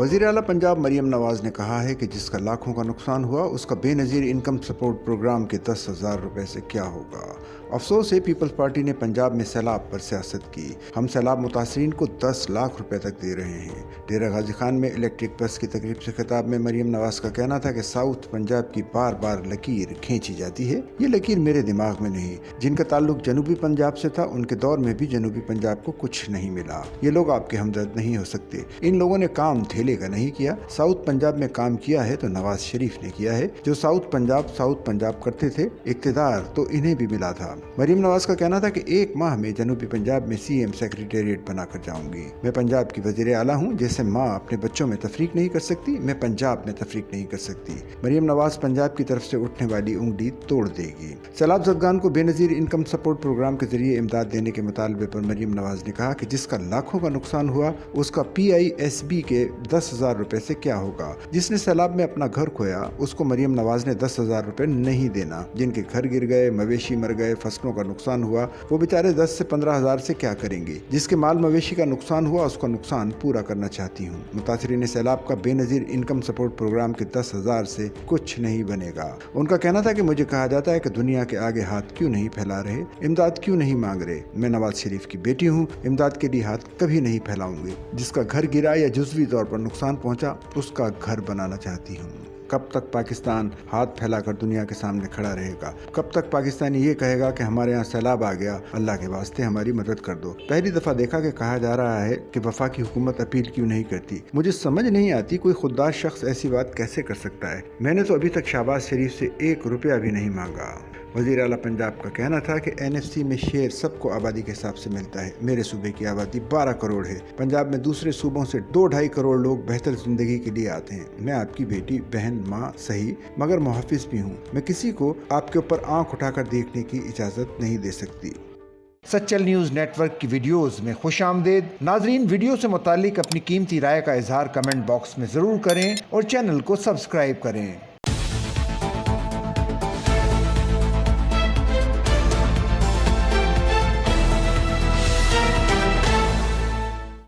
वज़ीर आला पंजाब मरियम नवाज ने कहा है कि जिसका लाखों का नुकसान हुआ उसका बेनज़ीर इनकम सपोर्ट प्रोग्राम के 10,000 रुपए से क्या होगा। अफसोस है पीपल्स पार्टी ने पंजाब में सैलाब पर सियासत की। हम सैलाब मुतासरीन को 10 लाख रुपए तक दे रहे हैं। डेरा गाजी खान में इलेक्ट्रिक बस की तकरीब से खिताब में मरियम नवाज का कहना था कि साउथ पंजाब की बार बार लकीर खींची जाती है। ये लकीर मेरे दिमाग में नहीं, जिनका ताल्लुक जनूबी पंजाब से था उनके दौर में भी जनूबी पंजाब को कुछ नहीं मिला। ये लोग आपके हमदर्द नहीं हो सकते। इन लोगों ने काम ठेले का नहीं किया। साउथ पंजाब में काम किया है तो नवाज शरीफ ने किया है। जो साउथ पंजाब करते थे, इक्तिदार तो इन्हें भी मिला था। मरियम नवाज का कहना था कि 1 माह में जनूबी पंजाब में सीएम सेक्रेटेरिएट बनाकर जाऊंगी। मैं पंजाब की वज़ीर आला हूँ। जैसे माँ अपने बच्चों में तफरीक नहीं कर सकती, मैं पंजाब में तफरीक नहीं कर सकती। मरियम नवाज पंजाब की तरफ से उठने वाली उंगली तोड़ देगी। सैलाब ज़दगान को बेनज़ीर इनकम सपोर्ट प्रोग्राम के जरिए इमदाद देने के मुतालबे पर मरियम नवाज ने कहा कि जिसका लाखों का नुकसान हुआ उसका PISB के 10,000 रुपए से क्या होगा। जिसने सैलाब में अपना घर खोया उसको मरियम नवाज ने 10,000 रुपए नहीं देना। जिनके घर गिर गए, मवेशी मर गए, फसलों का नुकसान हुआ, वो बेचारे 10 से 15,000 से क्या करेंगे। जिसके माल मवेशी का नुकसान हुआ उसका नुकसान पूरा करना चाहती हूँ। मुतासरीन सैलाब का बेनज़ीर इनकम सपोर्ट प्रोग्राम के 10,000 से कुछ नहीं बनेगा। उनका कहना था कि मुझे कहा जाता है कि दुनिया के आगे हाथ क्यों नहीं फैला रहे, इमदाद क्यों नहीं मांग रहे। मैं नवाज शरीफ की बेटी हूँ, इमदाद के लिए हाथ कभी नहीं फैलाऊंगी। जिसका घर गिरा या जुज़वी तौर पर नुकसान पहुंचा उसका घर बनाना चाहती हूँ। कब तक पाकिस्तान हाथ फैलाकर दुनिया के सामने खड़ा रहेगा? कब तक पाकिस्तानी ये कहेगा कि हमारे यहाँ सैलाब आ गया, अल्लाह के वास्ते हमारी मदद कर दो। पहली दफा देखा कि कहा जा रहा है कि वफाकी हुकूमत अपील क्यों नहीं करती। मुझे समझ नहीं आती कोई खुददार शख्स ऐसी बात कैसे कर सकता है। मैंने तो अभी तक शहबाज शरीफ से 1 रुपया भी नहीं मांगा। वज़ीर आला पंजाब का कहना था कि NFC में शेयर सबको आबादी के हिसाब से मिलता है। मेरे सूबे की आबादी 12 करोड़ है। पंजाब में दूसरे सूबों से 2-2.5 करोड़ लोग बेहतर जिंदगी के लिए आते हैं। मैं आपकी बेटी, बहन, माँ सही, मगर मुहफ़िज़ भी हूँ। मैं किसी को आपके ऊपर आंख उठाकर देखने की इजाज़त नहीं दे सकती। सच्चल न्यूज़ नेटवर्क की वीडियोस में खुशामदीद। नाजरीन, वीडियो से मुतालिक अपनी कीमती राय का इजहार कमेंट बॉक्स में ज़रूर करें और चैनल को सब्सक्राइब करें।